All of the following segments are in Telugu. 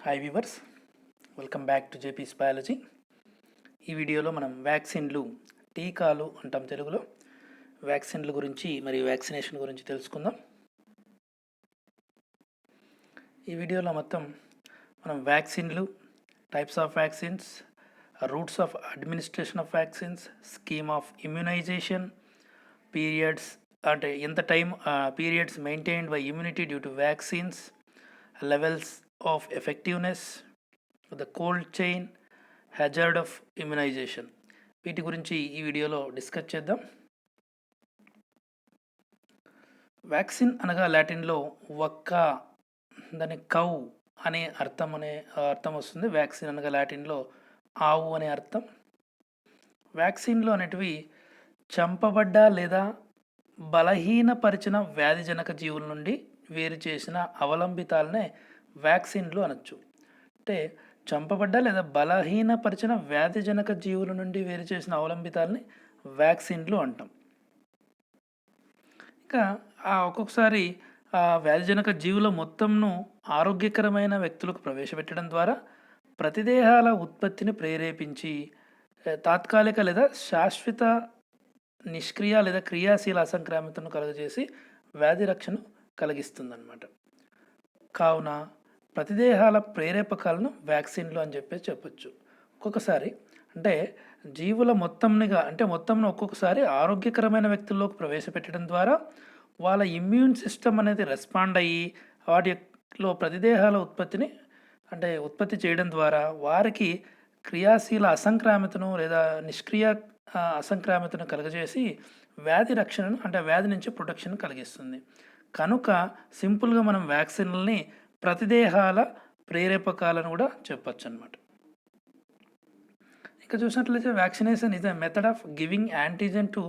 Hi viewers, welcome back to JP's biology. ఈ వీడియోలో మనం వ్యాక్సిన్లు, టీకాలు అంటాం తెలుగులో, వ్యాక్సిన్ల గురించి మరియు వ్యాక్సినేషన్ గురించి తెలుసుకుందాం. ఈ వీడియోలో మొత్తం మనం వ్యాక్సిన్లు, types of vaccines, routes of administration of vaccines, scheme of immunization, periods అంటే ఎంత time periods maintained by immunity due to vaccines, levels of effectiveness, the cold chain, hazard of immunization, వీటి గురించి ఈ వీడియోలో డిస్కస్ చేద్దాం. వ్యాక్సిన్ అనగా లాటిన్లో వక్క, దాని కౌ అనే అర్థం వస్తుంది. వ్యాక్సిన్ అనగా లాటిన్లో ఆవు అనే అర్థం. వ్యాక్సిన్లు అనేటివి చంపబడ్డ లేదా బలహీనపరిచిన వ్యాధిజనక జీవుల నుండి వేరు చేసిన అవలంబితాలనే వ్యాక్సిన్లు అనొచ్చు. అంటే చంపబడ్డ లేదా బలహీనపరిచిన వ్యాధిజనక జీవుల నుండి వేరు చేసిన అవలంబితాలని వ్యాక్సిన్లు అంటాం. ఇంకా ఒక్కొక్కసారి ఆ వ్యాధిజనక జీవుల మొత్తంను ఆరోగ్యకరమైన వ్యక్తులకు ప్రవేశపెట్టడం ద్వారా ప్రతిదేహాల ఉత్పత్తిని ప్రేరేపించి తాత్కాలిక లేదా శాశ్వత నిష్క్రియ లేదా క్రియాశీల అసంక్రామితను కలుగజేసి వ్యాధి రక్షణ కలిగిస్తుందన్నమాట. కావున ప్రతిదేహాల ప్రేరేపకాలను వ్యాక్సిన్లు అని చెప్పొచ్చు. ఒక్కొక్కసారి అంటే జీవుల మొత్తంను ఒక్కొక్కసారి ఆరోగ్యకరమైన వ్యక్తుల్లోకి ప్రవేశపెట్టడం ద్వారా వాళ్ళ ఇమ్యూన్ సిస్టమ్ అనేది రెస్పాండ్ అయ్యి వాటిలో ప్రతిదేహాల ఉత్పత్తి చేయడం ద్వారా వారికి క్రియాశీల అసంక్రామితను లేదా నిష్క్రియ అసంక్రామితను కలుగజేసి వ్యాధి రక్షణను అంటే వ్యాధి నుంచి ప్రొటెక్షన్ కలిగిస్తుంది. కనుక సింపుల్గా మనం వ్యాక్సిన్లని ప్రతిదేహాల ప్రేరేపకాలను కూడా చెప్పచ్చు అనమాట. ఇంకా చూసినట్లయితే vaccination is a method of giving antigen to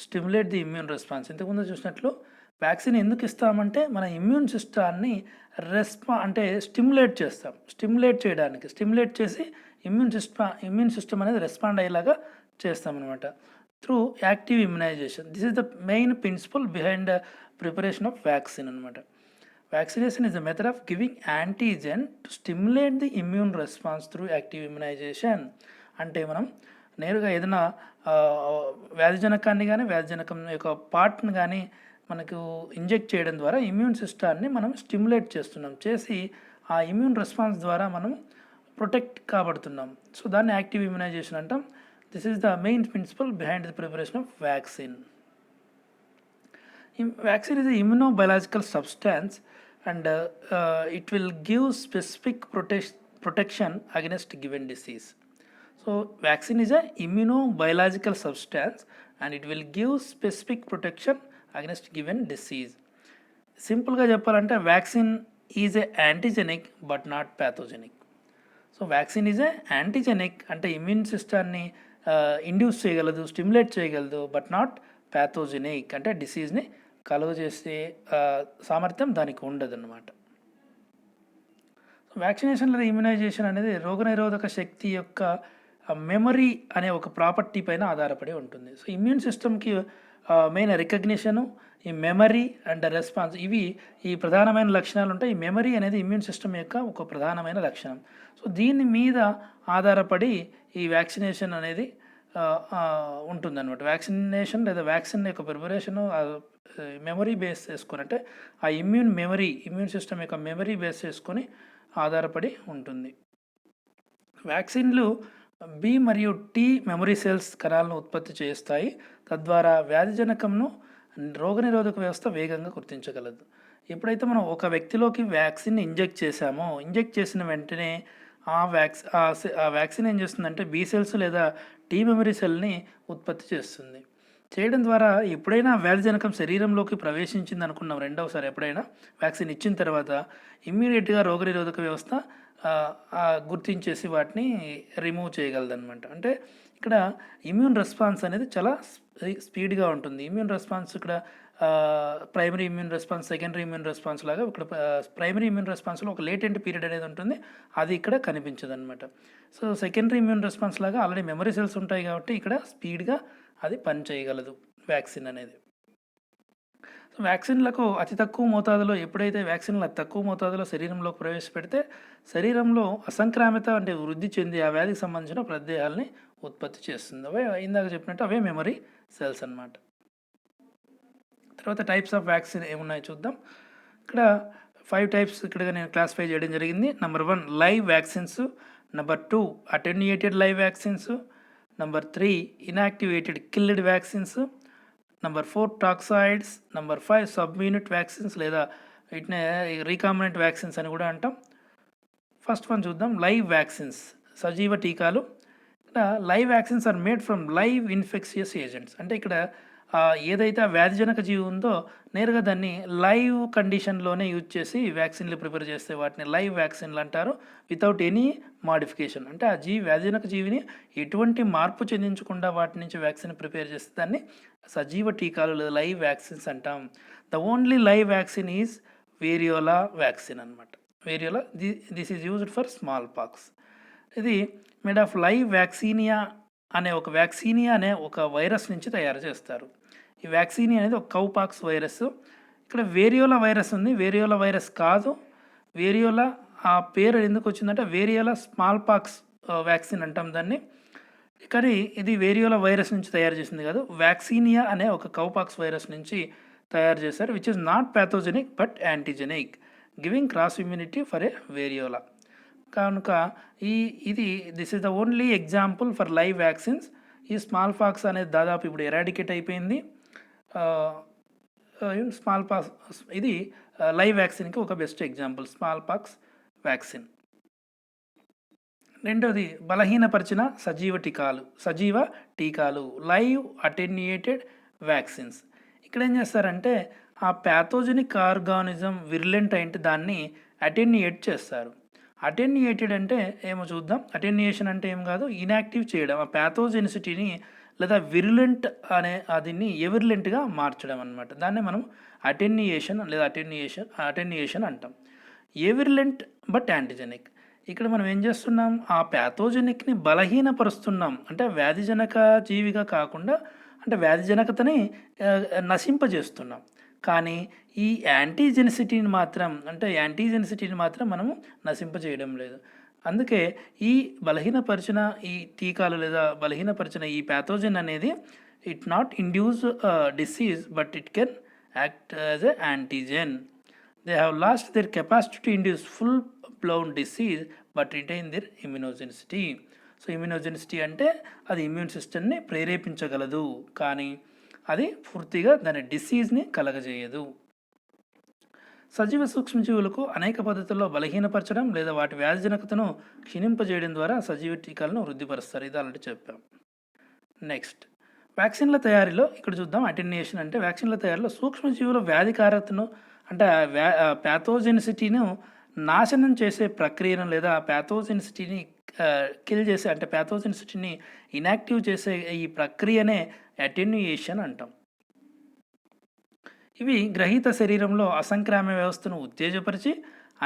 stimulate the immune response. ఇంతకుముందు చూసినట్లు వ్యాక్సిన్ ఎందుకు ఇస్తామంటే మన ఇమ్యూన్ సిస్టాన్ని స్టిమ్యులేట్ చేస్తాం. స్టిమ్యులేట్ చేసి ఇమ్యూన్ సిస్టమ్ అనేది రెస్పాండ్ అయ్యేలాగా చేస్తామన్నమాట through active immunization. This is the main principle behind the preparation of vaccine అనమాట. Vaccination is a method of giving antigen to stimulate the immune response through active immunization. అంటే మనం నేరుగా ఏదైనా వ్యాధిజనకాన్ని కానీ వ్యాధిజనకం యొక్క పార్ట్ని కానీ మనకు ఇంజెక్ట్ చేయడం ద్వారా ఇమ్యూన్ సిస్టాన్ని మనం స్టిమ్యులేట్ చేసి ఆ ఇమ్యూన్ రెస్పాన్స్ ద్వారా మనం ప్రొటెక్ట్ కాబడుతున్నాం. సో దాన్ని యాక్టివ్ ఇమ్యునైజేషన్ అంటాం. This is the main principle behind the preparation of vaccine. Vaccine is an immunobiological substance and it will give specific protection against given disease. So vaccine is an immunobiological substance and it will give specific protection against given disease. సింపుల్గా చెప్పాలంటే vaccine is a antigenic but not pathogenic. So vaccine is a antigenic అంటే ఇమ్యూన్ సిస్టాన్ని ఇండ్యూస్ చేయగలదు, స్టిమ్యులేట్ చేయగలదు, బట్ నాట్ ప్యాథోజెనిక్ అంటే డిసీజ్ని కలుగజేసే సామర్థ్యం దానికి ఉండదన్నమాట. వ్యాక్సినేషన్ లేదా ఇమ్యునైజేషన్ అనేది రోగనిరోధక శక్తి యొక్క మెమరీ అనే ఒక ప్రాపర్టీ పైన ఆధారపడి ఉంటుంది. సో ఇమ్యూన్ సిస్టమ్కి మెయిన్ రికగ్నిషను, ఈ మెమరీ అండ్ రెస్పాన్స్, ఇవి ఈ ప్రధానమైన లక్షణాలు ఉంటాయి. ఈ మెమరీ అనేది ఇమ్యూన్ సిస్టమ్ యొక్క ఒక ప్రధానమైన లక్షణం. సో దీని మీద ఆధారపడి ఈ వ్యాక్సినేషన్ అనేది ఉంటుందన్నమాట. వ్యాక్సినేషన్ లేదా వ్యాక్సిన్ యొక్క ప్రిపరేషను మెమరీ బేస్ చేసుకొని అంటే ఆ ఇమ్యూన్ సిస్టమ్ యొక్క మెమరీ బేస్ చేసుకొని ఆధారపడి ఉంటుంది. వ్యాక్సిన్లు బి మరియు టీ మెమరీ సెల్స్ కణాలను ఉత్పత్తి చేస్తాయి. తద్వారా వ్యాధిజనకంను రోగనిరోధక వ్యవస్థ వేగంగా గుర్తించగలదు. ఎప్పుడైతే మనం ఒక వ్యక్తిలోకి వ్యాక్సిన్ ఇంజెక్ట్ చేసిన వెంటనే ఆ వ్యాక్సిన్ ఏం చేస్తుందంటే బి సెల్స్ లేదా టీ మెమరీ సెల్ని ఉత్పత్తి చేస్తుంది. చేయడం ద్వారా ఎప్పుడైనా వ్యాధిజనకం శరీరంలోకి ప్రవేశించింది అనుకున్నాం రెండవసారి ఎప్పుడైనా వ్యాక్సిన్ ఇచ్చిన తర్వాత ఇమ్మీడియట్గా రోగనిరోధక వ్యవస్థ గుర్తించేసి వాటిని రిమూవ్ చేయగలదన్నమాట. అంటే ఇక్కడ ఇమ్యూన్ రెస్పాన్స్ అనేది చాలా స్పీడ్గా ఉంటుంది. ఇమ్యూన్ రెస్పాన్స్ ఇక్కడ primary immune response, secondary immune response లాగా ఇక్కడ ప్రైమరీ ఇమ్యూన్ రెస్పాన్స్లో ఒక లేటెంట్ పీరియడ్ అనేది ఉంటుంది, అది ఇక్కడ కనిపించదు అనమాట. సో సెకండరీ ఇమ్యూన్ రెస్పాన్స్ లాగా ఆల్రెడీ మెమరీ సెల్స్ ఉంటాయి కాబట్టి ఇక్కడ స్పీడ్గా అది పనిచేయగలదు వ్యాక్సిన్ అనేది. వ్యాక్సిన్లకు అతి తక్కువ మోతాదులో ఎప్పుడైతే వ్యాక్సిన్లు అతి తక్కువ మోతాదులో శరీరంలోకి ప్రవేశపెడితే శరీరంలో అసంక్రామిత అంటే వృద్ధి చెంది ఆ వ్యాధికి సంబంధించిన ప్రదేహాలని ఉత్పత్తి చేస్తుంది. అవే ఇందాక చెప్పినట్టు అవే మెమరీ సెల్స్ అన్నమాట. తర్వాత టైప్స్ ఆఫ్ వ్యాక్సిన్ ఏమున్నాయో చూద్దాం. ఇక్కడ 5 టైప్స్ ఇక్కడ నేను క్లాసిఫై చేయడం జరిగింది. Number 1 live vaccines, number 2 attenuated live vaccines, number 3 inactivated killed vaccines, number 4 toxoids, number 5 subunit vaccines లేదా వీటిని రీకాంబినెంట్ వ్యాక్సిన్స్ అని కూడా అంటాం. ఫస్ట్ వన్ చూద్దాం, లైవ్ వ్యాక్సిన్స్ సజీవ టీకాలు. ఇక్కడ live vaccines are made from live infectious agents. అంటే ఇక్కడ ఏదైతే ఆ వ్యాధిజనక జీవి ఉందో నేరుగా దాన్ని లైవ్ కండిషన్లోనే యూజ్ చేసి వ్యాక్సిన్లు ప్రిపేర్ చేస్తే వాటిని లైవ్ వ్యాక్సిన్లు అంటారు, వితౌట్ ఎనీ మాడిఫికేషన్. అంటే ఆ వ్యాధిజనక జీవిని ఎటువంటి మార్పు చెందించకుండా వాటి నుంచి వ్యాక్సిన్ ప్రిపేర్ చేస్తే దాన్ని సజీవ టీకాలు లేదా లైవ్ వ్యాక్సిన్స్ అంటాం. The only live vaccine is variola vaccine అనమాట. Variola this is used for smallpox. ఇది మేడ్ ఆఫ్ లైవ్ వ్యాక్సీనియా అనే ఒక వైరస్ నుంచి తయారు చేస్తారు. ఈ వ్యాక్సీనియా అనేది ఒక కౌపాక్స్ వైరస్. ఇక్కడ వేరియోలా వైరస్ ఉంది, వేరియోలా వైరస్ కాదు. వేరియోలా ఆ పేరు ఎందుకు వచ్చిందంటే వేరియోలా స్మాల్ పాక్స్ వ్యాక్సిన్ అంటాం దాన్ని. కానీ ఇది వేరియోలా వైరస్ నుంచి తయారు చేసింది కాదు, వ్యాక్సీనియా అనే ఒక కౌపాక్స్ వైరస్ నుంచి తయారు చేశారు, which is not pathogenic but antigenic, giving cross immunity for a variola. కనుక this is the only example for live vaccines. ఈ స్మాల్ పాక్స్ అనేది దాదాపు ఇప్పుడు ఎరాడికేట్ అయిపోయింది. స్మాల్ పాక్స్ ఇది లైవ్ వ్యాక్సిన్కి ఒక best example, smallpox vaccine. రెండోది బలహీనపరిచిన సజీవ టీకాలు లైవ్ అటెన్యూయేటెడ్ వ్యాక్సిన్స్. ఇక్కడ ఏం చేస్తారంటే ఆ ప్యాథోజెనిక్ ఆర్గానిజం విర్లెంట్ అయితే దాన్ని అటెన్యూయేట్ చేస్తారు. అటెన్యూయేటెడ్ అంటే ఏమో చూద్దాం. అటెన్యూయేషన్ అంటే ఏం కాదు, ఇన్యాక్టివ్ చేయడం, ఆ ప్యాథోజెనిసిటీని లేదా విరులెంట్ అనే అదిని ఎవిర్లెంట్గా మార్చడం అనమాట. దాన్ని మనం అటెన్యూయేషన్ లేదా అటెన్యూయేషన్ అంటాం. ఎవిర్లెంట్ బట్ యాంటీజెనిక్. ఇక్కడ మనం ఏం చేస్తున్నాం, ఆ ప్యాథోజెనిక్ని బలహీనపరుస్తున్నాం. అంటే వ్యాధిజనక జీవిగా కాకుండా అంటే వ్యాధిజనకతని నశింపజేస్తున్నాం. కానీ ఈ యాంటీజెనిసిటీని మాత్రం మనము నశింపజేయడం లేదు. అందుకే ఈ బలహీనపరిచిన ఈ టీకాలు లేదా బలహీనపరిచిన ఈ ప్యాథోజన్ అనేది it not induce disease but it can act as a antigen. They have lost their capacity to induce full blown disease but retain their immunogenicity. So immunogenicity అంటే అది ఇమ్యూన్ సిస్టమ్ని ప్రేరేపించగలదు, కానీ అది పూర్తిగా దాని డిసీజ్ని కలగజేయదు. సజీవ సూక్ష్మజీవులకు అనేక పద్ధతుల్లో బలహీనపరచడం లేదా వాటి వ్యాధిజనకతను క్షీణింపజేయడం ద్వారా సజీవ టీకాలను వృద్ధిపరుస్తారు. ఇది ఆల్రెడీ చెప్పాం. నెక్స్ట్ వ్యాక్సిన్ల తయారీలో ఇక్కడ చూద్దాం. అటెన్యూయేషన్ అంటే వ్యాక్సిన్ల తయారీలో సూక్ష్మజీవుల వ్యాధికారతను అంటే ప్యాథోజెనిసిటీను నాశనం చేసే ప్రక్రియను లేదా ప్యాథోజెనిసిటీని కిల్ చేసే అంటే ప్యాథోజెనిసిటీని ఇనాక్టివ్ చేసే ఈ ప్రక్రియనే అటెన్యూయేషన్ అంటాం. ఇవి గ్రహీత శరీరంలో అసంక్రామ్య వ్యవస్థను ఉత్తేజపరిచి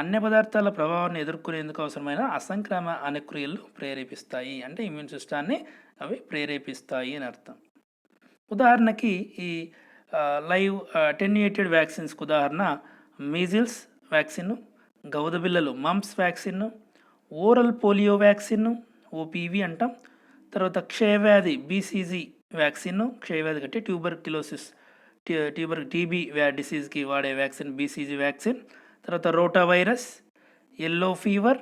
అన్ని పదార్థాల ప్రభావాన్ని ఎదుర్కొనేందుకు అవసరమైన అసంక్రామ్య అనుక్రియలు ప్రేరేపిస్తాయి. అంటే ఇమ్యూన్ సిస్టాన్ని అవి ప్రేరేపిస్తాయి అని అర్థం. ఉదాహరణకి ఈ లైవ్ అటెన్యూయేటెడ్ వ్యాక్సిన్స్కి ఉదాహరణ మీజిల్స్ వ్యాక్సిన్, గౌదబిల్లలు mumps vaccine, oral polio vaccine OPV అంటాం. తర్వాత క్షయవ్యాధి బీసీజీ వ్యాక్సిన్, క్షయవ్యాధి కంటే టీబీ డిసీజ్కి వాడే వ్యాక్సిన్ బీసీజీ వ్యాక్సిన్. తర్వాత రోటా వైరస్, ఎల్లో ఫీవర్,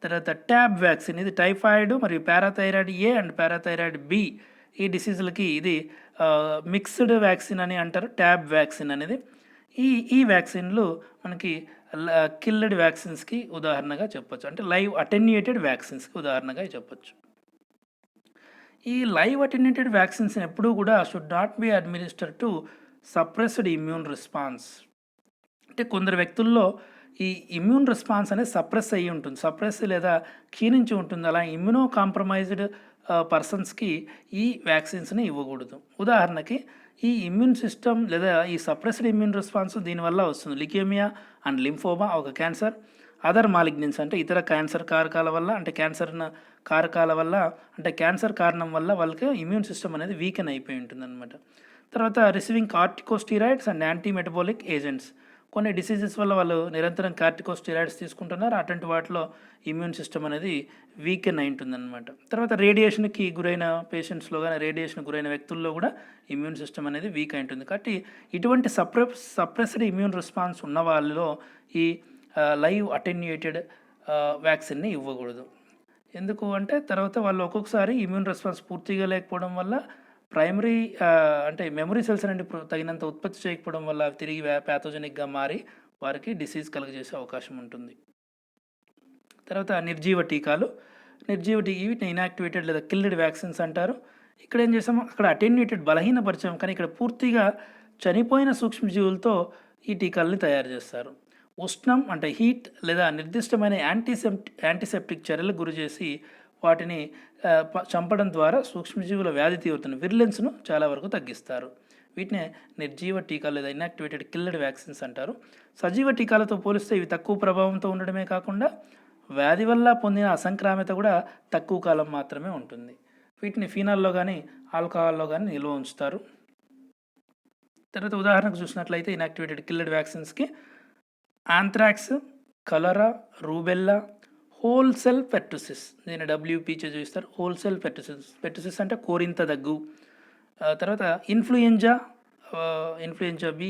తర్వాత ట్యాబ్ వ్యాక్సిన్ ఇది టైఫాయిడ్ మరియు parathyroid A and parathyroid B ఈ డిసీజులకి ఇది మిక్స్డ్ వ్యాక్సిన్ అని అంటారు, ట్యాబ్ వ్యాక్సిన్ అనేది. ఈ వ్యాక్సిన్లు మనకి కిల్డ్ వ్యాక్సిన్స్కి ఉదాహరణగా చెప్పొచ్చు, అంటే లైవ్ అటెన్యూయేటెడ్ వ్యాక్సిన్స్కి ఉదాహరణగా చెప్పొచ్చు. ఈ లైవ్ అటెన్యూయేటెడ్ వ్యాక్సిన్స్ ఎప్పుడూ కూడా should not be administer to suppressed immune response. అంటే కొందరు వ్యక్తుల్లో ఈ ఇమ్యూన్ రెస్పాన్స్ అనేది సప్రెస్ అయ్యి ఉంటుంది, సప్రెస్ లేదా క్షీణించి ఉంటుంది. అలా ఇమ్యూనో కాంప్రమైజ్డ్ పర్సన్స్కి ఈ వ్యాక్సిన్స్ని ఇవ్వకూడదు. ఉదాహరణకి ఈ ఇమ్యూన్ సిస్టమ్ లేదా ఈ సప్రెస్డ్ ఇమ్యూన్ రెస్పాన్స్ దీనివల్ల వస్తుంది. లికేమియా అండ్ లింఫోమా ఒక క్యాన్సర్, అదర్ మాలిగ్నెన్స్ అంటే ఇతర క్యాన్సర్ కారకాల వల్ల అంటే క్యాన్సర్ కారణం వల్ల వాళ్ళకి ఇమ్యూన్ సిస్టమ్ అనేది వీకెన్ అయిపోయి ఉంటుంది అనమాట. తర్వాత receiving corticosteroids and anti metabolic agents. కొన్ని డిసీజెస్ వల్ల వాళ్ళు నిరంతరం కార్టికోస్టిరాయిడ్స్ తీసుకుంటున్నారు. అటువంటి వాటిలో ఇమ్యూన్ సిస్టమ్ అనేది వీకెన్ అయి ఉంటుందన్నమాట. తర్వాత రేడియేషన్కి గురైన పేషెంట్స్లో కానీ రేడియేషన్ గురైన వ్యక్తుల్లో కూడా ఇమ్యూన్ సిస్టమ్ అనేది వీక్ అయి ఉంటుంది. కాబట్టి ఇటువంటి సప్రెస్డ్ ఇమ్యూన్ రెస్పాన్స్ ఉన్న వాళ్ళలో ఈ లైవ్ అటెన్యూయేటెడ్ వ్యాక్సిన్ని ఇవ్వకూడదు. ఎందుకు అంటే తర్వాత వాళ్ళు ఒక్కొక్కసారి ఇమ్యూన్ రెస్పాన్స్ పూర్తిగా లేకపోవడం వల్ల ప్రైమరీ అంటే మెమరీ సెల్స్ అనేవి తగినంత ఉత్పత్తి చేయకపోవడం వల్ల అవి తిరిగి ప్యాథోజెనిక్గా మారి వారికి డిసీజ్ కలుగజేసే అవకాశం ఉంటుంది. తర్వాత నిర్జీవ టీకాలు. వీటిని ఇనాక్టివేటెడ్ లేదా కిల్డ్ వ్యాక్సిన్స్ అంటారు. ఇక్కడ ఏం చేసాము, అక్కడ అటెన్యూటెడ్ బలహీనపరిచాము, కానీ ఇక్కడ పూర్తిగా చనిపోయిన సూక్ష్మజీవులతో ఈ టీకాలని తయారు చేస్తారు. ఉష్ణం అంటే హీట్ లేదా నిర్దిష్టమైన యాంటీసెప్టిక్ చర్యలకు గురి చేసి వాటిని చంపడం ద్వారా సూక్ష్మజీవుల వ్యాధి తీవ్రతను విర్లెన్స్ను చాలా వరకు తగ్గిస్తారు. వీటినే నిర్జీవ టీకాలు లేదా ఇనాక్టివేటెడ్ కిల్డ్ వ్యాక్సిన్స్ అంటారు. సజీవ టీకాలతో పోలిస్తే ఇవి తక్కువ ప్రభావంతో ఉండడమే కాకుండా వ్యాధి వల్ల పొందిన అసంక్రామ్యత కూడా తక్కువ కాలం మాత్రమే ఉంటుంది. వీటిని ఫీనాల్లో కానీ ఆల్కహాల్లో కానీ నిల్వ ఉంచుతారు. తర్వాత ఉదాహరణకు చూసినట్లయితే ఇనాక్టివేటెడ్ కిల్డ్ వ్యాక్సిన్స్కి ఆంథ్రాక్స్, కలరా, రూబెల్లా, హోల్ సెల్ పెర్టుసిస్, దీన్ని WPచే చూస్తారు. హోల్ సెల్ పెర్టుసిస్ అంటే కోరింత దగ్గు. తర్వాత ఇన్ఫ్లుయెంజా బి,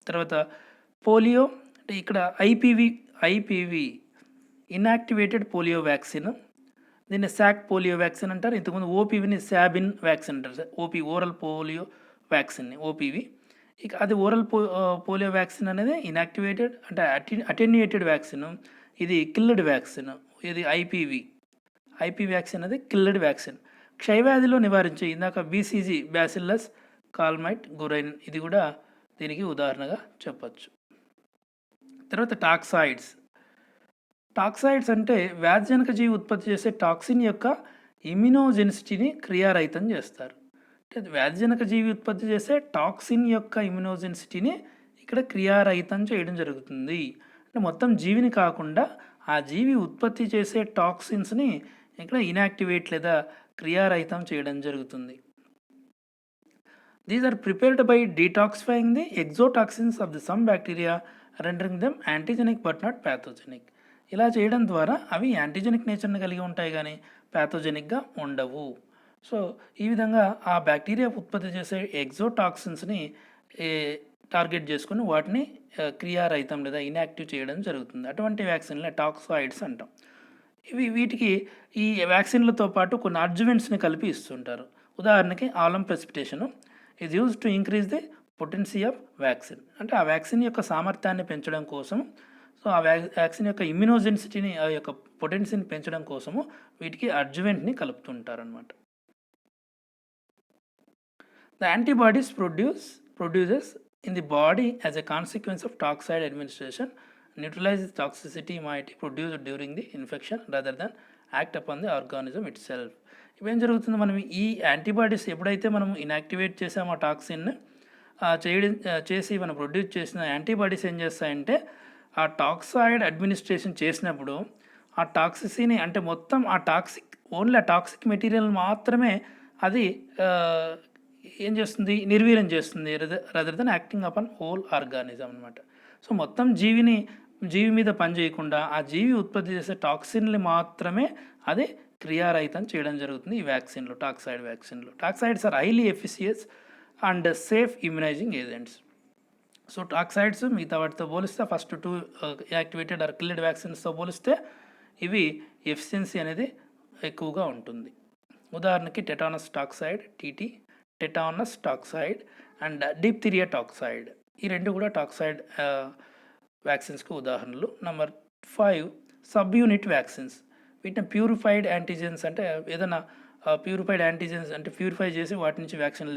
తర్వాత పోలియో అంటే ఇక్కడ ఐపీవీ ఇనాక్టివేటెడ్ పోలియో వ్యాక్సిన్, దీన్ని శాక్ పోలియో వ్యాక్సిన్ అంటారు. ఇంతకుముందు ఓపీవీని శాబిన్ వ్యాక్సిన్ అంటారు. ఓరల్ పోలియో వ్యాక్సిన్ని ఓపీవీ. ఇక అది పోలియో వ్యాక్సిన్ అనేది ఇనాక్టివేటెడ్ అంటే అటెన్యూయేటెడ్ వ్యాక్సిన్. ఇది కిల్డ్ వ్యాక్సిన్. ఇది ఐపీ వ్యాక్సిన్ అనేది కిల్డ్ వ్యాక్సిన్. క్షయవ్యాధిలో నివారించే ఇందాక BCG బ్యాసిల్లస్ కాల్మైట్ గురైన్, ఇది కూడా దీనికి ఉదాహరణగా చెప్పచ్చు. తర్వాత టాక్సాయిడ్స్ అంటే వ్యాధిజనక జీవి ఉత్పత్తి చేసే టాక్సిన్ యొక్క ఇమ్యునోజెనిసిటీని క్రియారహితం చేస్తారు. అంటే వ్యాధిజనక జీవి ఉత్పత్తి చేసే టాక్సిన్ యొక్క ఇమ్యునోజెనిసిటీని ఇక్కడ క్రియారహితం చేయడం జరుగుతుంది. అంటే మొత్తం జీవిని కాకుండా ఆ జీవి ఉత్పత్తి చేసే టాక్సిన్స్ని ఇక్కడ ఇనాక్టివేట్ లేదా క్రియారహితం చేయడం జరుగుతుంది. These are prepared by detoxifying the exotoxins of the some bacteria rendering them antigenic but not pathogenic. ఇలా చేయడం ద్వారా అవి యాంటీజెనిక్ నేచర్ని కలిగి ఉంటాయి కానీ ప్యాథోజెనిక్గా ఉండవు. సో ఈ విధంగా ఆ బ్యాక్టీరియా ఉత్పత్తి చేసే ఎగ్జోటాక్సిన్స్ని టార్గెట్ చేసుకుని వాటిని క్రియారహితం లేదా ఇన్యాక్టివ్ చేయడం జరుగుతుంది. అటువంటి వ్యాక్సిన్లే టాక్సాయిడ్స్ అంటాం. వీటికి ఈ వ్యాక్సిన్లతో పాటు కొన్ని అడ్జువెంట్స్ని కలిపి ఇస్తుంటారు. ఉదాహరణకి alum precipitation is use to increase the potency of vaccine, అంటే ఆ వ్యాక్సిన్ యొక్క సామర్థ్యాన్ని పెంచడం కోసం, సో ఆ వ్యాక్సిన్ యొక్క ఇమ్యునోజెన్సిటీని ఆ యొక్క పొటెన్సీని పెంచడం కోసము వీటికి అడ్జువెంట్ని కలుపుతుంటారనమాట. The antibodies produces in the body as a consequence of toxide administration neutralizes toxicity might produced during the infection rather than act upon the organism itself. ఇవేం జరుగుతుంది, మనం ఈ యాంటీబాడీస్ ఎప్పుడైతే మనం ఇన్యాక్టివేట్ చేసామో ఆ టాక్సిన్ చేసి మనం ప్రొడ్యూస్ చేసిన యాంటీబాడీస్ ఏం చేస్తాయంటే ఆ టాక్సైడ్ అడ్మినిస్ట్రేషన్ చేసినప్పుడు ఆ టాక్సిసిని అంటే మొత్తం ఆ ఓన్లీ ఆ టాక్సిక్ మెటీరియల్ మాత్రమే అది ఏం చేస్తుంది, నిర్వీర్యం చేస్తుంది, rather than acting upon whole organism అనమాట. సో మొత్తం జీవి మీద పనిచేయకుండా ఆ జీవి ఉత్పత్తి చేసే టాక్సిన్లు మాత్రమే అది క్రియారహితం చేయడం జరుగుతుంది ఈ వ్యాక్సిన్లో, toxoid వ్యాక్సిన్లో. టాక్సైడ్స్ are highly ఎఫిషియస్ and safe ఇమ్యునైజింగ్ agents. So టాక్సైడ్స్ మిగతా వాటితో పోలిస్తే ఫస్ట్ 2 యాక్టివేటెడ్ ఆర్ కిల్డ్ వ్యాక్సిన్స్తో పోలిస్తే ఇవి ఎఫిషియన్సీ అనేది ఎక్కువగా ఉంటుంది. ఉదాహరణకి tetanus toxoid TT, tetanus toxoid and diphtheria toxoid, ఈ రెండు కూడా టాక్సైడ్ వ్యాక్సిన్స్కి ఉదాహరణలు. Number 5 sub unit vaccines. వీటిని ప్యూరిఫైడ్ యాంటీజెన్స్ అంటే ఏదైనా ప్యూరిఫైడ్ యాంటీజెన్స్ అంటే ప్యూరిఫై చేసి వాటి నుంచి వ్యాక్సిన్లు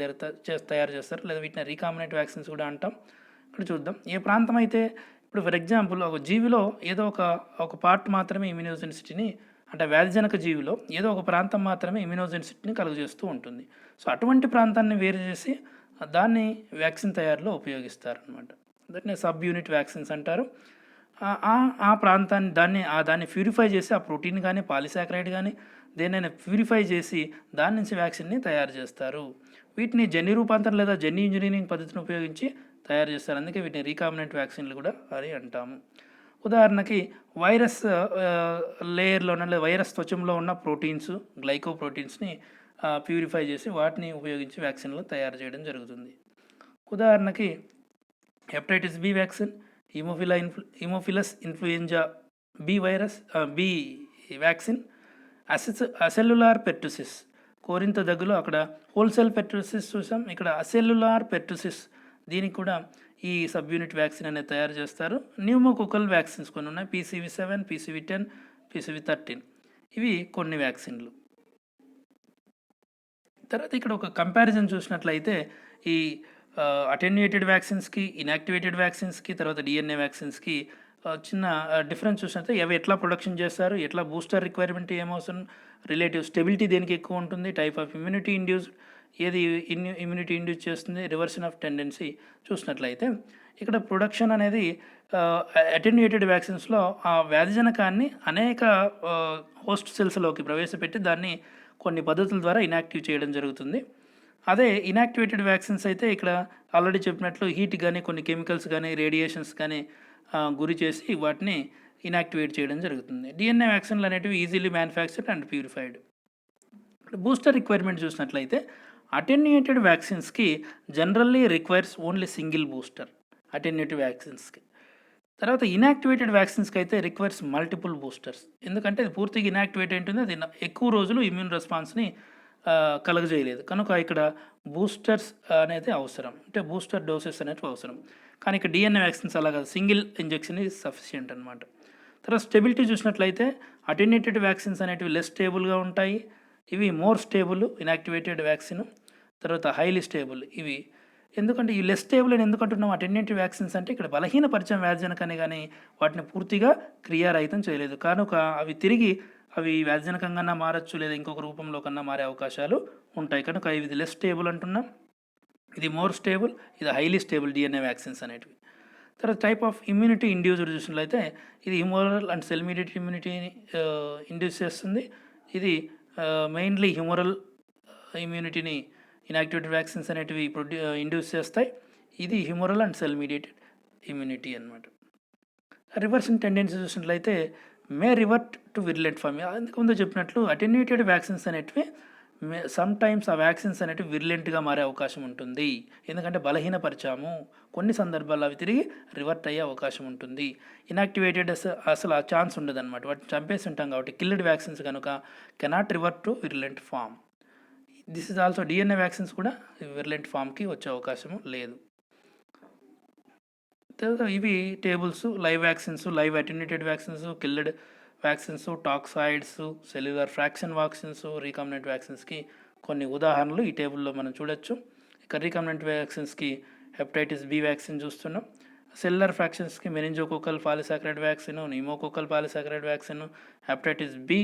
తయారు చేస్తారు, లేదా వీటిని రీకాంబినెంట్ వ్యాక్సిన్స్ కూడా అంటాం. ఇక్కడ చూద్దాం, ఏ ప్రాంతం అయితే ఇప్పుడు ఫర్ ఎగ్జాంపుల్ ఒక జీవిలో ఏదో ఒక పార్ట్ మాత్రమే ఇమ్యునోజెన్సిటీని అంటే వ్యాధిజనక జీవిలో ఏదో ఒక ప్రాంతం మాత్రమే ఇమ్యునోజెన్సిటీని కలుగజేస్తూ ఉంటుంది. సో అటువంటి ప్రాంతాన్ని వేరు చేసి దాన్ని వ్యాక్సిన్ తయారీలో ఉపయోగిస్తారనమాట. దాన్ని సబ్ యూనిట్ వ్యాక్సిన్స్ అంటారు. ఆ ప్రాంతాన్ని దాన్ని ప్యూరిఫై చేసి ఆ ప్రోటీన్ కానీ పాలిసాకరైడ్ కానీ దేన్నైనా ప్యూరిఫై చేసి దాని నుంచి వ్యాక్సిన్ని తయారు చేస్తారు. వీటిని జన్యు రూపాంతరం లేదా జన్యు ఇంజనీరింగ్ పద్ధతిని ఉపయోగించి తయారు చేస్తారు. అందుకే వీటిని రీకాంబినెంట్ వ్యాక్సిన్లు కూడా అని అంటాము. ఉదాహరణకి వైరస్ లేయర్లోన లేదా వైరస్ త్వచంలో ఉన్న ప్రోటీన్స్, గ్లైకోప్రోటీన్స్ని ప్యూరిఫై చేసి వాటిని ఉపయోగించి వ్యాక్సిన్లు తయారు చేయడం జరుగుతుంది. ఉదాహరణకి hepatitis B vaccine, haemophilus influenza B virus B vaccine, acellular pertussis కోరింత దగ్గులో అక్కడ హోల్సెల్ పెర్టుసిస్ చూసాం, ఇక్కడ అసెల్యులార్ పెర్టుసిస్ దీనికి కూడా ఈ సబ్ యూనిట్ వ్యాక్సిన్ అనేది తయారు చేస్తారు. న్యూమోకోకల్ వ్యాక్సిన్స్ కొన్ని ఉన్నాయి, PCV7, PCV10, PCV13 ఇవి కొన్ని వ్యాక్సిన్లు. తర్వాత ఇక్కడ ఒక కంపారిజన్ చూసినట్లయితే ఈ అటెన్యూయేటెడ్ వ్యాక్సిన్స్కి, ఇన్యాక్టివేటెడ్ వ్యాక్సిన్స్కి, తర్వాత DNA వ్యాక్సిన్స్కి చిన్న డిఫరెన్స్ చూసినట్లయితే అవి ఎట్లా ప్రొడక్షన్ చేస్తారు, ఎట్లా బూస్టర్ రిక్వైర్మెంట్ ఏమవసరం, రిలేటివ్ స్టెబిలిటీ దేనికి ఎక్కువ ఉంటుంది, టైప్ ఆఫ్ ఇమ్యూనిటీ ఇండ్యూస్డ్ ఏది ఇమ్యూనిటీ ఇండ్యూస్ చేస్తుంది, రివర్షన్ ఆఫ్ టెండెన్సీ చూసినట్లయితే ఇక్కడ ప్రొడక్షన్ అనేది అటెన్యూయేటెడ్ వ్యాక్సిన్స్లో ఆ వ్యాధిజనకాన్ని అనేక హోస్ట్ సెల్స్లోకి ప్రవేశపెట్టి దాన్ని కొన్ని పద్ధతుల ద్వారా ఇనాక్టివ్ చేయడం జరుగుతుంది. అదే ఇనాక్టివేటెడ్ వ్యాక్సిన్స్ అయితే ఇక్కడ ఆల్రెడీ చెప్పినట్లు హీట్ కానీ కొన్ని కెమికల్స్ కానీ రేడియేషన్స్ కానీ గురి చేసి వాటిని ఇనాక్టివేట్ చేయడం జరుగుతుంది. DNA వ్యాక్సిన్లు అనేటివి easily manufactured and purified. Booster requirement చూసినట్లయితే అటెన్యూయేటెడ్ వ్యాక్సిన్స్కి generally requires only single booster attenuated వ్యాక్సిన్స్కి. తర్వాత ఇనాక్టివేటెడ్ వ్యాక్సిన్స్కి అయితే రిక్వైర్స్ మల్టిపుల్ బూస్టర్స్, ఎందుకంటే అది పూర్తిగా ఇనాక్టివేట్ ఉంటుంది, అది ఎక్కువ రోజులు ఇమ్యూన్ రెస్పాన్స్ని కలగజేయలేదు కనుక ఇక్కడ బూస్టర్స్ అనేది అవసరం, అంటే బూస్టర్ డోసెస్ అనేవి అవసరం. కానీ ఇక్కడ DNA వ్యాక్సిన్స్ అలా కాదు, సింగిల్ ఇంజెక్షన్ ఈజ్ సఫిషియంట్ అనమాట. తర్వాత స్టెబిలిటీ చూసినట్లయితే అటెన్యూయేటెడ్ వ్యాక్సిన్స్ అనేటివి లెస్ స్టేబుల్గా ఉంటాయి, ఇవి మోర్ స్టేబుల్ ఇనాక్టివేటెడ్ వ్యాక్సిన్. తర్వాత హైలీ స్టేబుల్ ఇవి, ఎందుకంటే ఈ లెస్ స్టేబుల్ అని ఎందుకంటున్నాం అటెన్యూయేటివ్ వ్యాక్సిన్స్ అంటే ఇక్కడ బలహీనపరిచయం వ్యాధిజనకాన్ని కానీ వాటిని పూర్తిగా క్రియారహితం చేయలేదు కనుక అవి వ్యాధిజనకంగా మారచ్చు లేదా ఇంకొక రూపంలో కన్నా మారే అవకాశాలు ఉంటాయి కనుక ఇది లెస్ స్టేబుల్ అంటున్నాం, ఇది మోర్ స్టేబుల్, ఇది హైలీ స్టేబుల్ DNA వ్యాక్సిన్స్ అనేటివి. తర్వాత టైప్ ఆఫ్ ఇమ్యూనిటీ ఇండ్యూస్డ్ చూసినట్లయితే ఇది హ్యూమరల్ అండ్ సెల్ మీడియేటెడ్ ఇమ్యూనిటీని ఇండ్యూస్ చేస్తుంది. ఇది మెయిన్లీ హ్యూమరల్ ఇమ్యూనిటీని ఇనాక్టివేటెడ్ వ్యాక్సిన్స్ అనేటివి ఇండ్యూస్ చేస్తాయి. ఇది humoral and cell mediated immunity అనమాట. రివర్సింగ్ టెండెన్సీ చూసినట్లయితే may revert to virulent form. అందుకు చెప్పినట్లు అటెన్యూయేటెడ్ వ్యాక్సిన్స్ అనేటివి సమ్ టైమ్స్ ఆ వ్యాక్సిన్స్ అనేటివి విర్లెంట్గా మారే అవకాశం ఉంటుంది, ఎందుకంటే బలహీనపరిచాము, కొన్ని సందర్భాల్లో అవి తిరిగి రివర్ట్ అయ్యే అవకాశం ఉంటుంది. ఇనాక్టివేటెడ్ అసలు ఆ ఛాన్స్ ఉండదు అనమాట, వాటిని చంపేసి ఉంటాం కాబట్టి కిల్డ్ వ్యాక్సిన్స్ కనుక cannot revert to virulent form. This is also DNA vaccines కూడా విర్లెంట్ ఫామ్కి వచ్చే అవకాశం లేదు. ఇవి tables live vaccines, live attenuated vaccines, killed vaccines, toxoids, cellular fraction vaccines, recombinant వ్యాక్సిన్స్కి కొన్ని ఉదాహరణలు ఈ టేబుల్లో మనం చూడొచ్చు. ఇక రీకాంబినెంట్ వ్యాక్సిన్స్కి హెపటైటిస్ బి వ్యాక్సిన్ చూస్తున్నాం, సెల్యులర్ ఫ్రాక్షన్స్కి meningococcal polysaccharide vaccine, pneumococcal polysaccharide vaccine, hepatitis B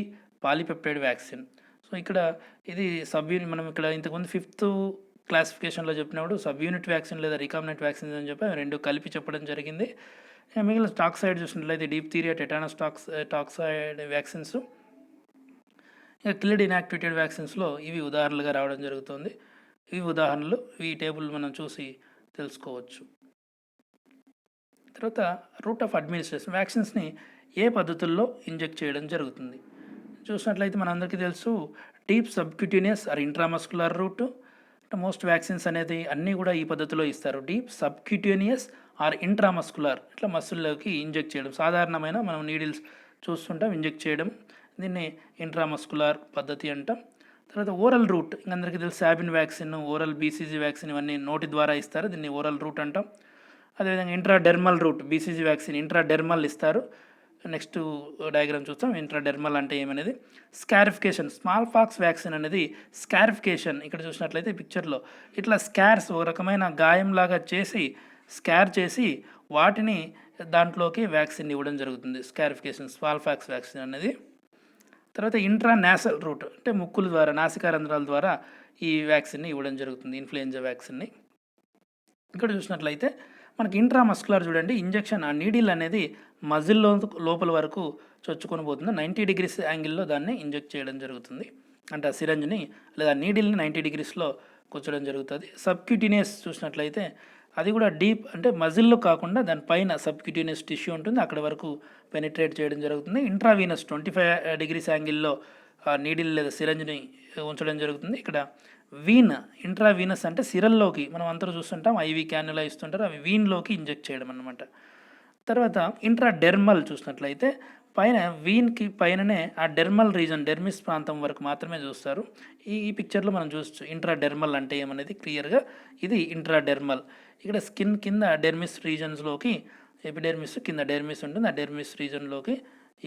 polypeptide vaccine. So ఇక్కడ ఇది మనం ఇక్కడ ఇంతకుముందు 5th క్లాసిఫికేషన్లో చెప్పినప్పుడు సబ్ యూనిట్ వ్యాక్సిన్ లేదా రీకాంబినెంట్ వ్యాక్సిన్ అని చెప్పి రెండు కలిపి చెప్పడం జరిగింది. మిగిలిన టాక్సైడ్ చూసినట్లయితే డిప్తీరియా, టెటానస్ టాక్సైడ్ వ్యాక్సిన్స్, ఇక కిల్డ్ ఇనాక్టివేటెడ్ వ్యాక్సిన్స్లో ఇవి ఉదాహరణలుగా రావడం జరుగుతుంది. ఇవి ఉదాహరణలు, ఈ టేబుల్ మనం చూసి తెలుసుకోవచ్చు. తర్వాత రూట్ ఆఫ్ అడ్మినిస్ట్రేషన్, వ్యాక్సిన్స్ని ఏ పద్ధతుల్లో ఇంజెక్ట్ చేయడం జరుగుతుంది చూసినట్లయితే మనందరికీ తెలుసు, deep subcutaneous or intramuscular route. Most vaccines అనేది అన్నీ కూడా ఈ పద్ధతిలో ఇస్తారు, డీప్ సబ్క్యూటేనియస్ ఆర్ ఇంట్రామస్కులర్, ఇట్లా మస్సుల్లోకి ఇంజెక్ట్ చేయడం. సాధారణమైన మనం నీడిల్స్ చూస్తుంటాం ఇంజెక్ట్ చేయడం, దీన్ని ఇంట్రామస్కులర్ పద్ధతి అంటాం. తర్వాత ఓరల్ రూట్, ఇంకందరికీ తెలుసు Sabin vaccine, oral BCG vaccine ఇవన్నీ నోటి ద్వారా ఇస్తారు, దీన్ని ఓరల్ రూట్ అంటాం. అదేవిధంగా intradermal route, BCG vaccine intradermal ఇస్తారు. నెక్స్ట్ డయాగ్రామ్ చూస్తాం ఇంట్రాడెర్మల్ అంటే ఏమనేది. స్కారిఫికేషన్, స్మాల్ పాక్స్ వ్యాక్సిన్ అనేది స్కారిఫికేషన్, ఇక్కడ చూసినట్లయితే పిక్చర్లో ఇట్లా స్కార్స్ ఒక రకమైన గాయంలాగా చేసి స్కార్ చేసి వాటిని దాంట్లోకి వ్యాక్సిన్ ఇవ్వడం జరుగుతుంది, స్కారిఫికేషన్ స్మాల్ పాక్స్ వ్యాక్సిన్ అనేది. తర్వాత ఇంట్రానాసల్ రూట్ అంటే ముక్కుల ద్వారా, నాసికారంధ్రాల ద్వారా ఈ వ్యాక్సిన్ని ఇవ్వడం జరుగుతుంది, ఇన్ఫ్లుయెంజా వ్యాక్సిన్ని. ఇక్కడ చూసినట్లయితే మనకి ఇంట్రామస్కులర్ చూడండి, ఇంజెక్షన్ ఆ నీడిల్ అనేది మజిల్లో లోపల వరకు చొచ్చుకొని పోతుంది. 90 డిగ్రీస్ యాంగిల్లో దాన్ని ఇంజెక్ట్ చేయడం జరుగుతుంది. అంటే ఆ సిరంజ్ని లేదా నీడిల్ని 90 డిగ్రీస్లో కూర్చోడం జరుగుతుంది. సబ్క్యూటీనియస్ చూసినట్లయితే అది కూడా డీప్, అంటే మజిల్లో కాకుండా దానిపైన సబ్క్యూటీనియస్ టిష్యూ ఉంటుంది, అక్కడ వరకు పెనిట్రేట్ చేయడం జరుగుతుంది. ఇంట్రావీనస్ 25 డిగ్రీస్ యాంగిల్లో నీడిల్ లేదా సిరంజ్ని ఉంచడం జరుగుతుంది. ఇక్కడ వీన్, ఇంట్రావీనస్ అంటే సిరల్లోకి, మనం అందరూ చూస్తుంటాం ఐవి క్యాన్యులా ఇస్తుంటారు, అవి వీన్లోకి ఇంజెక్ట్ చేయడం అన్నమాట. తర్వాత ఇంట్రాడెర్మల్ చూసినట్లయితే పైన వీన్కి పైననే ఆ డెర్మల్ రీజన్, డెర్మిస్ ప్రాంతం వరకు మాత్రమే చూస్తారు. ఈ పిక్చర్లో మనం చూస్తూ ఇంట్రాడెర్మల్ అంటే ఏమనేది క్లియర్గా, ఇది ఇంట్రాడెర్మల్. ఇక్కడ స్కిన్ కింద డెర్మిస్ రీజన్స్లోకి, ఎపిడెర్మిస్ కింద డెర్మిస్ ఉంటుంది, ఆ డెర్మిస్ రీజన్లోకి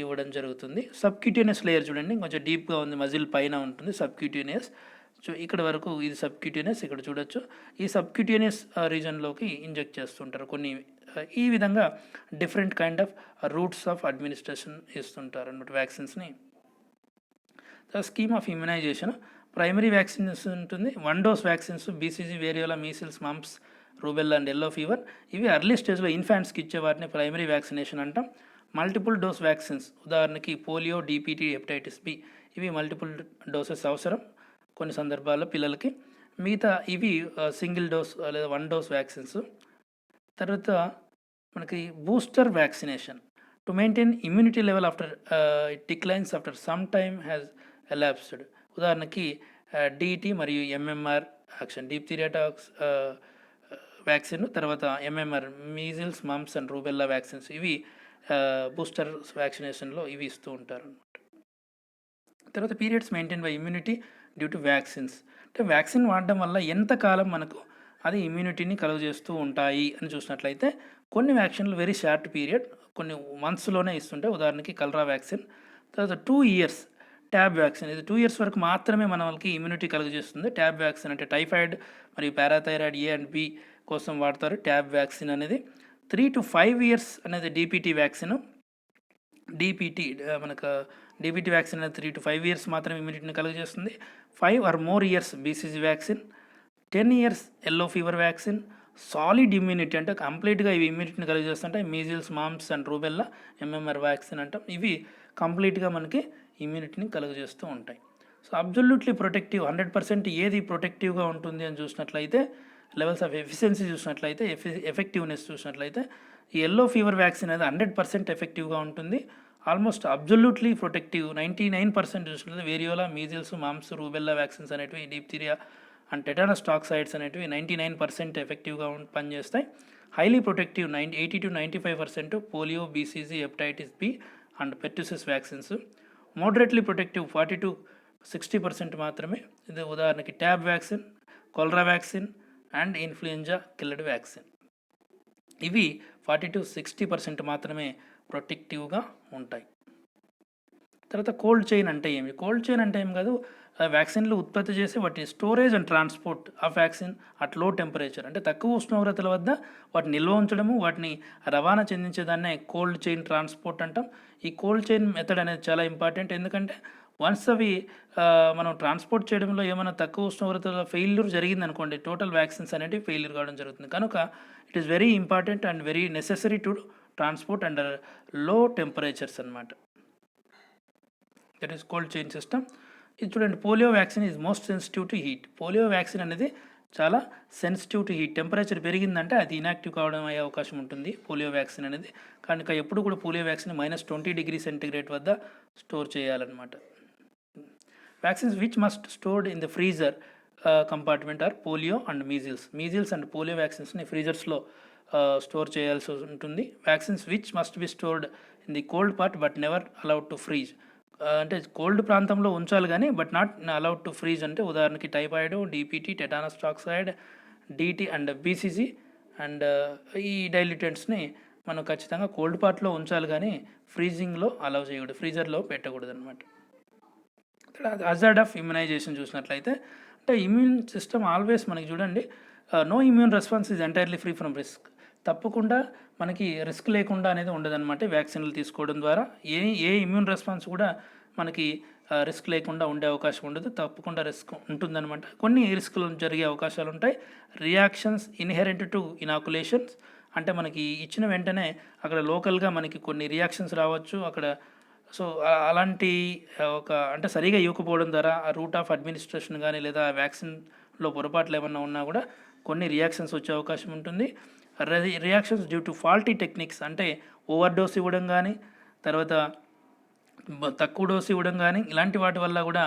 ఇవ్వడం జరుగుతుంది. సబ్క్యూటేనియస్ లేయర్ చూడండి, కొంచెం డీప్గా ఉంది, మజిల్ పైన ఉంటుంది సబ్క్యూటేనియస్. ఇక్కడ వరకు ఇది సబ్క్యూటేనియస్, ఇక్కడ చూడొచ్చు. ఈ సబ్క్యూటేనియస్ రీజన్లోకి ఇంజెక్ట్ చేస్తుంటారు కొన్ని. ఈ విధంగా different kind of routes of administration ఇస్తుంటారు అన్నమాట వ్యాక్సిన్స్ని. Scheme of immunisation, primary vaccines ఉంటుంది, 1 dose vaccines, BCG, variola, measles, mumps, rubella and yellow fever. ఇవి ఎర్లీ స్టేజ్లో ఇన్ఫాంట్స్కి ఇచ్చే వాటిని ప్రైమరీ వ్యాక్సినేషన్ అంటాం. మల్టిపుల్ డోస్ వ్యాక్సిన్స్, ఉదాహరణకి పోలియో, డిపిటీ, హెపటైటిస్ బి, ఇవి మల్టిపుల్ డోసెస్ అవసరం కొన్ని సందర్భాల్లో పిల్లలకి. మిగతా ఇవి సింగిల్ డోస్ లేదా 1 డోస్ వ్యాక్సిన్స్. తర్వాత మనకి booster vaccination to maintain immunity level after it declines after some time has elapsed. ఉదాహరణకి డిటి మరియు MMR action, diphtheria toxoid vaccine, తర్వాత MMR, measles, mumps and rubella vaccines, ఇవి బూస్టర్ వ్యాక్సినేషన్లో ఇవి ఇస్తూ ఉంటారు అన్నమాట. తర్వాత periods maintain by immunity due to vaccines, అంటే వ్యాక్సిన్ వాడడం వల్ల ఎంతకాలం మనకు అది ఇమ్యూనిటీని కలుగజేస్తూ ఉంటాయి అని చూసినట్లయితే కొన్ని వ్యాక్సిన్లు వెరీ షార్ట్ పీరియడ్, కొన్ని మంత్స్లోనే ఇస్తుంటాయి. ఉదాహరణకి కలరా వ్యాక్సిన్. తర్వాత 2 ఇయర్స్ ట్యాబ్ వ్యాక్సిన్, ఇది 2 ఇయర్స్ వరకు మాత్రమే మన వాళ్ళకి ఇమ్యూనిటీ కలుగజేస్తుంది. ట్యాబ్ వ్యాక్సిన్ అంటే టైఫాయిడ్ మరియు పారాథైరాయిడ్ ఏ అండ్ బి కోసం వాడతారు ట్యాబ్ వ్యాక్సిన్ అనేది. 3 to 5 ఇయర్స్ అనేది డిపిటీ వ్యాక్సిన్. డిపిటీ మనకు డిపిటీ వ్యాక్సిన్ అనేది 3 to 5 ఇయర్స్ మాత్రమే ఇమ్యూనిటీని కలుగజేస్తుంది. 5 or more years BCG vaccine. 10 years yellow fever vaccine. Solid immunity అంటే కంప్లీట్గా ఇవి ఇమ్యూనిటీని కలుగజేస్తుంటాయి. Measles, mumps and rubella, MMR vaccine అంటాం. ఇవి కంప్లీట్గా మనకి ఇమ్యూనిటీని కలుగజేస్తూ ఉంటాయి. సో అబ్జల్యూట్లీ ప్రొటెక్టివ్, 100% ఏది ప్రొటెక్టివ్గా ఉంటుంది అని చూసినట్లయితే, లెవెల్స్ ఆఫ్ ఎఫిషియన్సీ చూసినట్లయితే, ఎఫెక్టివ్నెస్ చూసినట్లయితే, ఈ ఎల్లో ఫీవర్ వ్యాక్సిన్ అనేది 100% ఎఫెక్టివ్గా ఉంటుంది. ఆల్మోస్ట్ అబ్జల్యూట్లీ ప్రొటెక్టివ్ 99% చూసినట్లయితే variola, measles, mumps, rubella vaccines అనేటివి, డిప్తీరియా అండ్ టెటానస్ టాక్సైడ్స్ అనేటివి 99% ఎఫెక్టివ్గా పనిచేస్తాయి. Highly protective 80 to 95% polio, BCG, hepatitis B and pertussis vaccines. Moderately protective 40 to 60% మాత్రమే. ఇది ఉదాహరణకి TAB vaccine, cholera vaccine and influenza killed vaccine. ఇవి 40 to 60% మాత్రమే ప్రొటెక్టివ్గా ఉంటాయి. తర్వాత కోల్డ్ చైన్ అంటే ఏమి? కోల్డ్ చైన్ అంటే ఏం కాదు, వ్యాక్సిన్లు ఉత్పత్తి చేసి వాటి storage and transport of vaccine at లో టెంపరేచర్, అంటే తక్కువ ఉష్ణోగ్రతల వద్ద వాటిని నిల్వ ఉంచడము, వాటిని రవాణా చెందించేదాన్నే కోల్డ్ చైన్ ట్రాన్స్పోర్ట్ అంటాం. ఈ కోల్డ్ చైన్ మెథడ్ అనేది చాలా ఇంపార్టెంట్, ఎందుకంటే వన్స్ అవి మనం ట్రాన్స్పోర్ట్ చేయడంలో ఏమైనా తక్కువ ఉష్ణోగ్రతల ఫెయిల్యూర్ జరిగిందనుకోండి, టోటల్ వ్యాక్సిన్స్ అనేవి ఫెయిల్యూర్ కావడం జరుగుతుంది. కనుక it is very important and very necessary to transport under లో టెంపరేచర్స్ అన్నమాట. That is cold chain system. ఇది చూడండి, polio vaccine is most sensitive to heat. Polio vaccine అనేది చాలా సెన్సిటివ్ టు హీట్. టెంపరేచర్ పెరిగిందంటే అది ఇనాక్టివ్ కావడం అయ్యే అవకాశం ఉంటుంది పోలియో వ్యాక్సిన్ అనేది. కనుక ఎప్పుడు కూడా పోలియో వ్యాక్సిన్ -20 degrees సెంటిగ్రేడ్ వద్ద స్టోర్ చేయాలన్నమాట. Vaccines which must stored in the freezer compartment are polio and measles. Measles and polio వ్యాక్సిన్స్ని ఫ్రీజర్స్లో స్టోర్ చేయాల్సి ఉంటుంది. Vaccines which must be stored in the cold part but never allowed to freeze, అంటే కోల్డ్ ప్రాంతంలో ఉంచాలి కానీ but not allowed to freeze. అంటే ఉదాహరణకి typhoid, DPT, tetanus toxoid, DT and BCG and ఈ డైల్యూటెంట్స్ని మనం ఖచ్చితంగా కోల్డ్ పార్ట్లో ఉంచాలి కానీ ఫ్రీజింగ్లో అలౌ చేయకూడదు, ఫ్రీజర్లో పెట్టకూడదు అనమాట. హజార్డ్ ఆఫ్ ఇమ్యునైజేషన్ చూసినట్లయితే, అంటే ఇమ్యూన్ సిస్టమ్ ఆల్వేస్ మనకి చూడండి, no immune response is entirely free from risk. తప్పకుండా మనకి రిస్క్ లేకుండా అనేది ఉండదన్నమాట వ్యాక్సిన్లు తీసుకోవడం ద్వారా. ఏ ఇమ్యూన్ రెస్పాన్స్ కూడా మనకి రిస్క్ లేకుండా ఉండే అవకాశం ఉండదు, తప్పకుండా రిస్క్ ఉంటుందన్నమాట. కొన్ని రిస్క్లు జరిగే అవకాశాలు ఉంటాయి. రియాక్షన్స్ ఇన్హెరెంట్ టు ఇనాకులేషన్స్ అంటే మనకి ఇచ్చిన వెంటనే అక్కడ లోకల్గా మనకి కొన్ని రియాక్షన్స్ రావచ్చు అక్కడ. సో అలాంటి ఒక అంటే సరిగా ఇవ్వకపోవడం ద్వారా ఆ రూట్ ఆఫ్ అడ్మినిస్ట్రేషన్ కానీ లేదా వ్యాక్సిన్లో పొరపాట్లు ఏమన్నా ఉన్నా కూడా కొన్ని రియాక్షన్స్ వచ్చే అవకాశం ఉంటుంది. Reactions due to faulty techniques అంటే ఓవర్ డోస్ ఇవ్వడం కానీ, తర్వాత తక్కువ డోసు ఇవ్వడం కానీ, ఇలాంటి వాటి వల్ల కూడా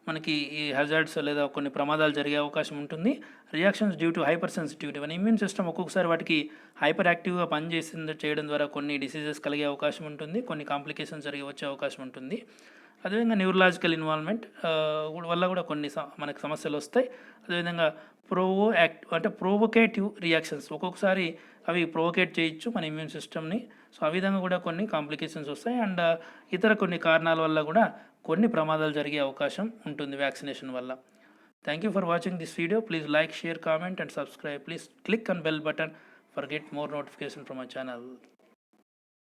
మనకి ఈ హజార్డ్స్ లేదా కొన్ని ప్రమాదాలు జరిగే అవకాశం ఉంటుంది. Reactions due to hyper sensitivity మన ఇమ్యూన్ సిస్టమ్ ఒక్కొక్కసారి వాటికి హైపర్ యాక్టివ్గా చేయడం ద్వారా కొన్ని డిసీజెస్ కలిగే అవకాశం ఉంటుంది, కొన్ని కాంప్లికేషన్స్ జరిగి వచ్చే అవకాశం ఉంటుంది. అదేవిధంగా న్యూరలాజికల్ ఇన్వాల్వ్మెంట్ వల్ల కూడా కొన్ని మనకు సమస్యలు వస్తాయి. అదేవిధంగా అంటే ప్రోవోకేటివ్ రియాక్షన్స్ ఒక్కొక్కసారి అవి ప్రొవోకేట్ చేయొచ్చు మన ఇమ్యూన్ సిస్టమ్ని. సో ఆ విధంగా కూడా కొన్ని కాంప్లికేషన్స్ వస్తాయి. అండ్ ఇతర కొన్ని కారణాల వల్ల కూడా కొన్ని ప్రమాదాలు జరిగే అవకాశం ఉంటుంది వ్యాక్సినేషన్ వల్ల. Thank you for watching this video. Please like, share, comment and subscribe. Please click on bell button for get more notification from my channel.